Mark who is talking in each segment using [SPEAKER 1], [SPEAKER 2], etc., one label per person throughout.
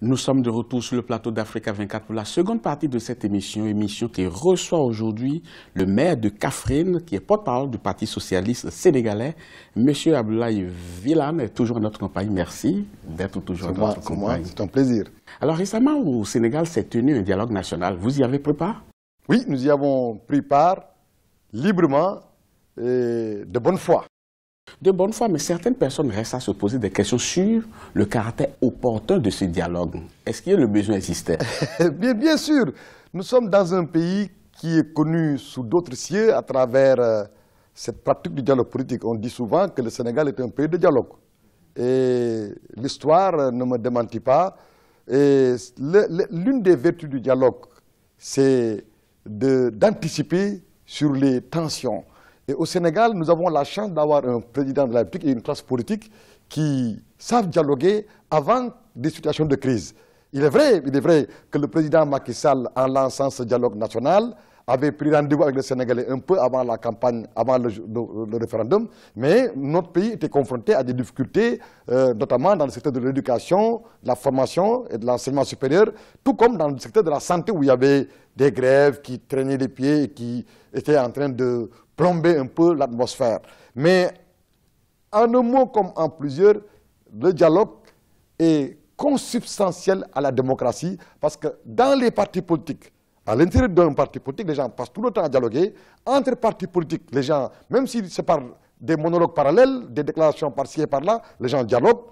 [SPEAKER 1] Nous sommes de retour sur le plateau d'Africa 24 pour la seconde partie de cette émission qui reçoit aujourd'hui le maire de Kaffrine, qui est porte-parole du Parti socialiste sénégalais, M. Abdoulaye Wilane, est toujours en notre compagnie. Merci d'être toujours en notre compagnie.
[SPEAKER 2] C'est un plaisir.
[SPEAKER 1] Alors récemment, au Sénégal, s'est tenu un dialogue national. Vous y avez pris part?
[SPEAKER 2] Oui, nous y avons pris part librement et de bonne foi.
[SPEAKER 1] De bonne foi, mais certaines personnes restent à se poser des questions sur le caractère opportun de ce dialogue. Est-ce qu'il y a le besoin existait?
[SPEAKER 2] Bien sûr, nous sommes dans un pays qui est connu sous d'autres cieux à travers cette pratique du dialogue politique. On dit souvent que le Sénégal est un pays de dialogue. Et l'histoire ne me démentit pas. L'une des vertus du dialogue, c'est d'anticiper sur les tensions. Et au Sénégal, nous avons la chance d'avoir un président de la République et une classe politique qui savent dialoguer avant des situations de crise. Il est vrai que le président Macky Sall, en lançant ce dialogue national, avait pris rendez-vous avec les Sénégalais un peu avant la campagne, avant le référendum, mais notre pays était confronté à des difficultés, notamment dans le secteur de l'éducation, de la formation et de l'enseignement supérieur, tout comme dans le secteur de la santé où il y avait des grèves qui traînaient les pieds et qui étaient en train de plomber un peu l'atmosphère. Mais en un mot comme en plusieurs, le dialogue est consubstantiel à la démocratie parce que dans les partis politiques, à l'intérieur d'un parti politique, les gens passent tout le temps à dialoguer. Entre partis politiques, les gens, même s'ils se parlent des monologues parallèles, des déclarations par-ci et par-là, les gens dialoguent.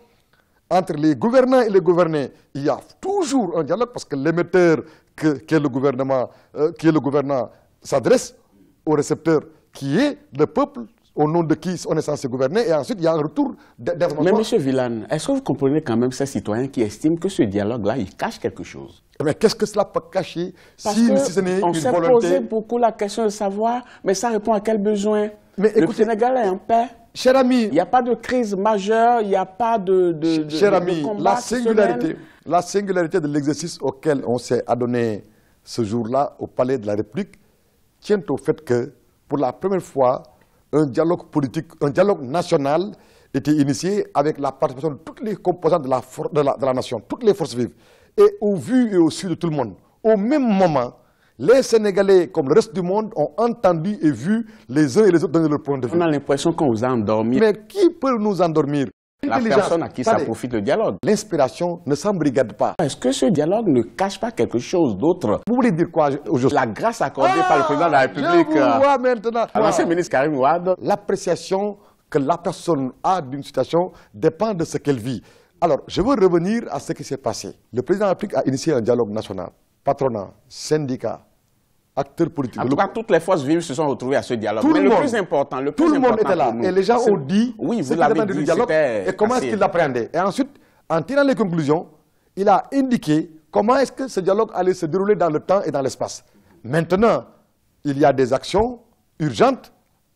[SPEAKER 2] Entre les gouvernants et les gouvernés, il y a toujours un dialogue parce que l'émetteur qui est le gouvernement s'adresse au récepteur qui est le peuple au nom de qui on est censé gouverner, et ensuite il y a un retour d'information.
[SPEAKER 1] Mais M. Wilane, est-ce que vous comprenez quand même ces citoyens qui estiment que ce dialogue-là, il cache quelque chose?
[SPEAKER 2] Mais qu'est-ce que cela peut cacher si ce n'est une volonté?
[SPEAKER 1] On s'est posé beaucoup la question de savoir, mais ça répond à quel besoin?
[SPEAKER 2] Mais écoutez,
[SPEAKER 1] le Sénégal est en paix.
[SPEAKER 2] Cher ami,
[SPEAKER 1] il n'y a pas de crise majeure, il n'y a pas de
[SPEAKER 2] cher ami,
[SPEAKER 1] combat
[SPEAKER 2] la singularité de l'exercice auquel on s'est adonné ce jour-là au Palais de la République tient au fait que, pour la première fois, un dialogue politique, un dialogue national était initié avec la participation de toutes les composantes de la nation, toutes les forces vives. Et au vu et au su de tout le monde, au même moment, les Sénégalais, comme le reste du monde, ont entendu et vu les uns et les autres donner leur point de vue.
[SPEAKER 1] On a l'impression qu'on vous a endormi.
[SPEAKER 2] Mais qui peut nous endormir?
[SPEAKER 1] La personne à qui ça profite le dialogue.
[SPEAKER 2] L'inspiration ne s'embrigade pas.
[SPEAKER 1] Est-ce que ce dialogue ne cache pas quelque chose d'autre?
[SPEAKER 2] Vous voulez dire quoi aujourd'hui?
[SPEAKER 1] La grâce accordée par le président de la République à l'ancien ministre Karim Wade.
[SPEAKER 2] L'appréciation que la personne a d'une situation dépend de ce qu'elle vit. Alors, je veux revenir à ce qui s'est passé. Le président de la République a initié un dialogue national. Patronat, syndicats, acteurs politiques.
[SPEAKER 1] En tout cas, toutes les forces vives se sont retrouvées à ce dialogue.
[SPEAKER 2] Mais
[SPEAKER 1] le plus important,
[SPEAKER 2] tout le monde était là. Et les gens ont dit
[SPEAKER 1] ce qu'ils attendaient du
[SPEAKER 2] dialogue et comment est-ce qu'ils l'appréhendaient. Et ensuite, en tirant les conclusions, il a indiqué comment est-ce que ce dialogue allait se dérouler dans le temps et dans l'espace. Maintenant, il y a des actions urgentes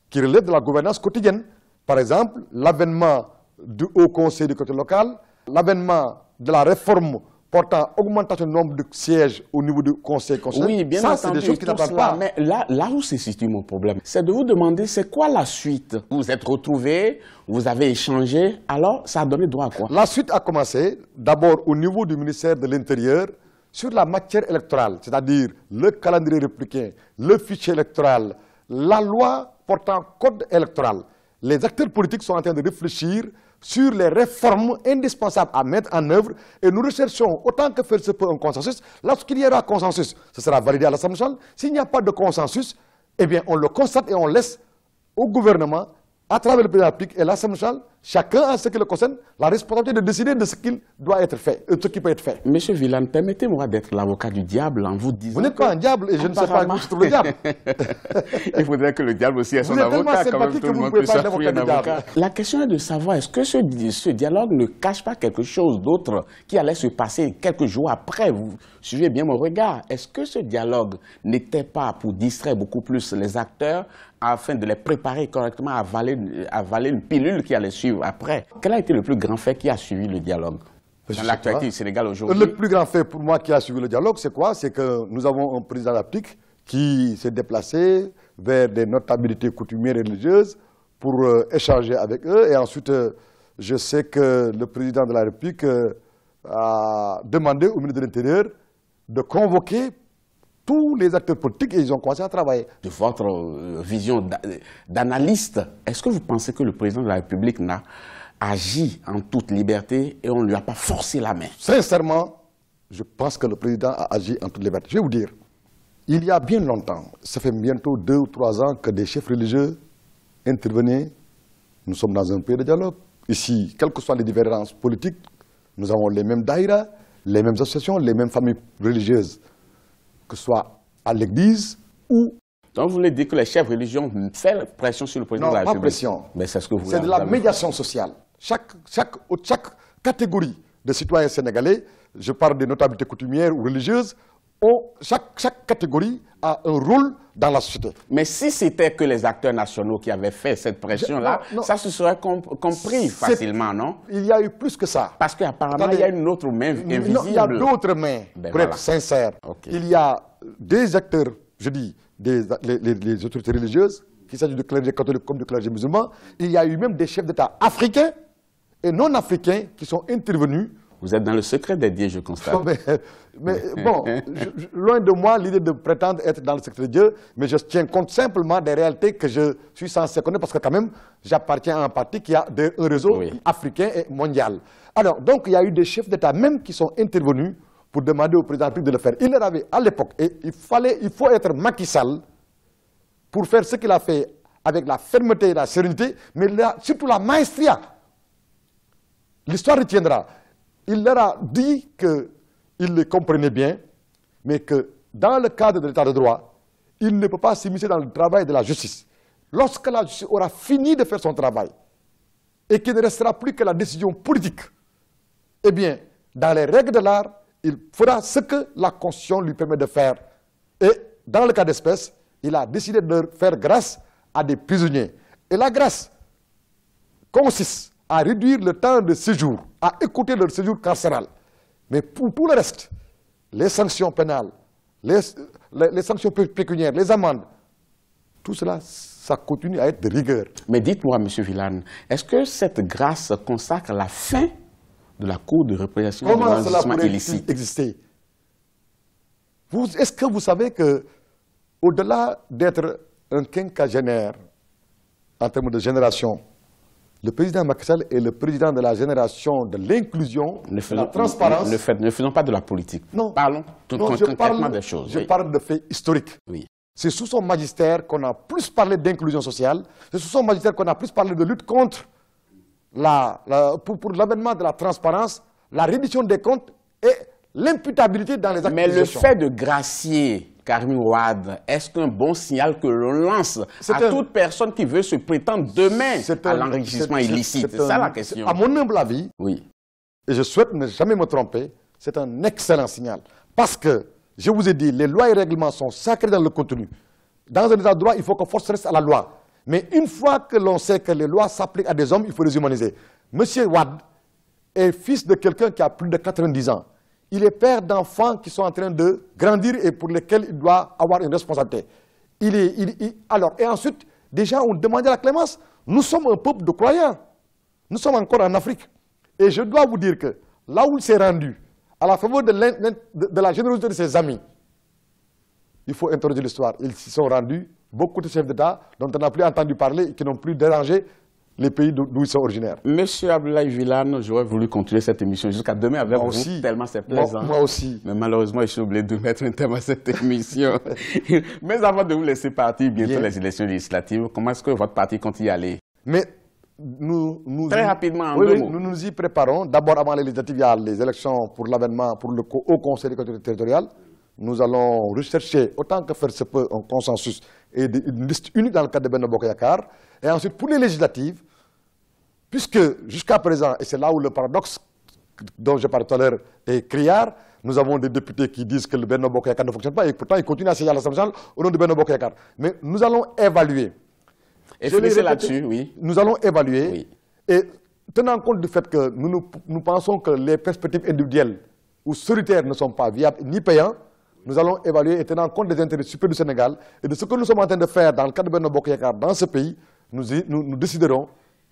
[SPEAKER 2] qui relèvent de la gouvernance quotidienne. Par exemple, l'avènement du Haut Conseil du côté local, l'avènement de la réforme portant augmentation du nombre de sièges au niveau du Conseil constitutionnel.
[SPEAKER 1] Oui, bien
[SPEAKER 2] ça,
[SPEAKER 1] entendu,
[SPEAKER 2] c'est des choses qui n'attendent pas.
[SPEAKER 1] Mais là où se situe mon problème, c'est de vous demander c'est quoi la suite. Vous vous êtes retrouvés, vous avez échangé, alors ça a donné droit à quoi?
[SPEAKER 2] La suite a commencé d'abord au niveau du ministère de l'Intérieur sur la matière électorale, c'est-à-dire le calendrier républicain, le fichier électoral, la loi portant code électoral. Les acteurs politiques sont en train de réfléchir sur les réformes indispensables à mettre en œuvre et nous recherchons autant que faire se peut un consensus. Lorsqu'il y aura consensus, ce sera validé à l'Assemblée nationale. S'il n'y a pas de consensus, eh bien on le constate et on laisse au gouvernement, à travers le président de la République et l'Assemblée nationale, chacun en ce qui le concerne, la responsabilité de décider de ce qu'il doit être fait, ce qui peut être fait.
[SPEAKER 1] Monsieur Wilane, permettez-moi d'être l'avocat du diable en vous disant.
[SPEAKER 2] Vous n'êtes pas un diable et je ne sais pas où se trouve le diable.
[SPEAKER 1] Il faudrait que le diable aussi ait son avocat, quand même tout le monde puisse appuyer un avocat. La question est de savoir, est-ce que ce dialogue ne cache pas quelque chose d'autre qui allait se passer quelques jours après? Vous suivez bien mon regard. Est-ce que ce dialogue n'était pas pour distraire beaucoup plus les acteurs afin de les préparer correctement à avaler une pilule qui allait suivre après? Quel a été le plus grand fait qui a suivi le dialogue dans l'actualité du Sénégal aujourd'hui?
[SPEAKER 2] Le plus grand fait pour moi qui a suivi le dialogue, c'est quoi? C'est que nous avons un président de la République qui s'est déplacé vers des notabilités coutumières et religieuses pour échanger avec eux. Et ensuite, je sais que le président de la République demandé au ministre de l'Intérieur de convoquer tous les acteurs politiques et ils ont commencé à travailler.
[SPEAKER 1] De votre vision d'analyste, est-ce que vous pensez que le président de la République n'a agi en toute liberté et on ne lui a pas forcé la main?
[SPEAKER 2] Sincèrement, je pense que le président a agi en toute liberté. Je vais vous dire, il y a bien longtemps, ça fait bientôt 2 ou 3 ans que des chefs religieux intervenaient. Nous sommes dans un pays de dialogue. Ici, quelles que soient les différences politiques, nous avons les mêmes daïras, les mêmes associations, les mêmes familles religieuses, que ce soit à l'église ou...
[SPEAKER 1] Donc vous voulez dire que les chefs religieux ont fait pression sur le président de la République?
[SPEAKER 2] Non, pas pression.
[SPEAKER 1] Mais c'est ce que vous
[SPEAKER 2] C'est de la médiation sociale. Chaque catégorie de citoyens sénégalais, je parle des notabilités coutumières ou religieuses, chaque catégorie a un rôle dans la société.
[SPEAKER 1] Mais si c'était que les acteurs nationaux qui avaient fait cette pression-là, ça se serait compris facilement, non?
[SPEAKER 2] Il y a eu plus que ça.
[SPEAKER 1] Parce qu'apparemment, il y a une autre main invisible.
[SPEAKER 2] Non, il y a d'autres mains, pour être sincère. Okay. Il y a des acteurs, je dis, les autorités religieuses, qu'il s'agisse de clergé catholique comme de clergé musulman. Il y a eu même des chefs d'État africains et non africains qui sont intervenus.
[SPEAKER 1] Vous êtes dans le secret des dieux, je constate.
[SPEAKER 2] Mais bon, loin de moi l'idée de prétendre être dans le secret des dieux, mais je tiens compte simplement des réalités que je suis censé connaître parce que quand même, j'appartiens à un parti qui a un réseau africain et mondial. Alors, donc, il y a eu des chefs d'État même qui sont intervenus pour demander au président de le faire. Il leur avait, à l'époque, et il faut être Macky Sall pour faire ce qu'il a fait avec la fermeté et la sérénité, mais surtout la maestria. L'histoire retiendra. Il leur a dit qu'il les comprenait bien, mais que dans le cadre de l'état de droit, il ne peut pas s'immiscer dans le travail de la justice. Lorsque la justice aura fini de faire son travail et qu'il ne restera plus que la décision politique, eh bien, dans les règles de l'art, il fera ce que la Constitution lui permet de faire. Et dans le cas d'espèce, il a décidé de faire grâce à des prisonniers. Et la grâce consiste à réduire le temps de séjour, à écouter leur séjour carcéral. Mais pour tout le reste, les sanctions pénales, les sanctions pécuniaires, les amendes, tout cela, ça continue à être de rigueur.
[SPEAKER 1] Mais dites-moi, M. Villane, est-ce que cette grâce consacre la fin de la Cour de répression
[SPEAKER 2] de l'enrichissement illicite exister? Est-ce que vous savez qu'au-delà d'être un quinquagénaire en termes de génération, le président Macky Sall est le président de la génération de l'inclusion, de la transparence.
[SPEAKER 1] Ne faisons pas de la politique.
[SPEAKER 2] Non.
[SPEAKER 1] Parlons concrètement des choses.
[SPEAKER 2] Je parle de faits historiques.
[SPEAKER 1] Oui.
[SPEAKER 2] C'est sous son magistère qu'on a plus parlé d'inclusion sociale. C'est sous son magistère qu'on a plus parlé de lutte contre pour l'avènement de la transparence, la reddition des comptes et l'imputabilité dans les actes de gestion.
[SPEAKER 1] Mais le fait de gracier Karim Wade, est-ce qu'un bon signal que l'on lance à toute personne qui veut se prétendre demain à l'enrichissement illicite? C'est ça la question.
[SPEAKER 2] À mon humble avis,
[SPEAKER 1] oui.
[SPEAKER 2] Et je souhaite ne jamais me tromper, c'est un excellent signal. Parce que, je vous ai dit, les lois et règlements sont sacrés dans le contenu. Dans un état de droit, il faut que force reste à la loi. Mais une fois que l'on sait que les lois s'appliquent à des hommes, il faut les humaniser. Monsieur Wade est fils de quelqu'un qui a plus de 90 ans. Il est père d'enfants qui sont en train de grandir et pour lesquels il doit avoir une responsabilité. Et ensuite, déjà, on demandait la clémence. Nous sommes un peuple de croyants. Nous sommes encore en Afrique. Et je dois vous dire que là où il s'est rendu, à la faveur de la générosité de ses amis, il faut interroger l'histoire. Ils s'y sont rendus, beaucoup de chefs d'État dont on n'a plus entendu parler et qui n'ont plus dérangé les pays d'où ils sont originaires.
[SPEAKER 1] Monsieur Abdoulaye Villane, j'aurais voulu continuer cette émission jusqu'à demain avec vous, aussi, tellement c'est plaisant.
[SPEAKER 2] Moi aussi.
[SPEAKER 1] Mais malheureusement, je suis obligé de mettre un terme à cette émission. Mais avant de vous laisser partir, bientôt les élections législatives, comment est-ce que votre parti compte y aller?
[SPEAKER 2] Mais
[SPEAKER 1] très rapidement,
[SPEAKER 2] nous nous y préparons. D'abord, avant les législatives, il y a les élections pour l'avènement, pour le Haut Conseil des collectivités territoriales. Nous allons rechercher, autant que faire se peut, un consensus et une liste unique dans le cadre de Benno Bokk Yakaar. Et ensuite, pour les législatives, puisque jusqu'à présent, et c'est là où le paradoxe dont je parlais tout à l'heure est criard, nous avons des députés qui disent que le Benno Bokk Yakaar ne fonctionne pas et pourtant ils continuent à siéger à l'Assemblée nationale au nom du Benno Bokk Yakaar. Mais nous allons évaluer.
[SPEAKER 1] Et finissez là-dessus, oui.
[SPEAKER 2] Nous allons évaluer. Oui. Et tenant compte du fait que nous pensons que les perspectives individuelles ou solitaires ne sont pas viables ni payants, nous allons évaluer et tenant compte des intérêts supérieurs du Sénégal et de ce que nous sommes en train de faire dans le cadre de Benno Bokk Yakaar dans ce pays, nous déciderons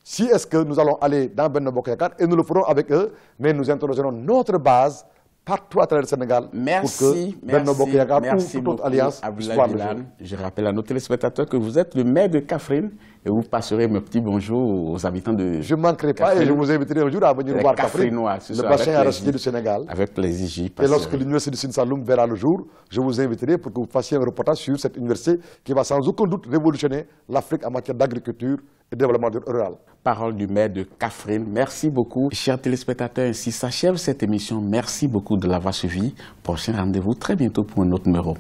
[SPEAKER 2] Si est-ce que nous allons aller dans Benno Bokk Yakaar, et nous le ferons avec eux, mais nous interrogerons notre base partout à travers le Sénégal pour que Benno Bokk Yakaar ou toute autre alliance soit le jour.
[SPEAKER 1] Je rappelle à nos téléspectateurs que vous êtes le maire de Kaffrine et vous passerez mes petits bonjours aux habitants de
[SPEAKER 2] Je ne manquerai pas et je vous inviterai un jour à venir voir Kaffrine, le bassin arachidier du Sénégal.
[SPEAKER 1] Avec plaisir, j'y passerai.
[SPEAKER 2] Et lorsque l'université de Sine Saloum verra le jour, je vous inviterai pour que vous fassiez un reportage sur cette université qui va sans aucun doute révolutionner l'Afrique en matière d'agriculture et de développement rural.
[SPEAKER 1] Parole du maire de Kaffrine. Merci beaucoup. Chers téléspectateurs, ainsi s'achève cette émission. Merci beaucoup de l'avoir suivi. Prochain rendez-vous très bientôt pour un autre numéro.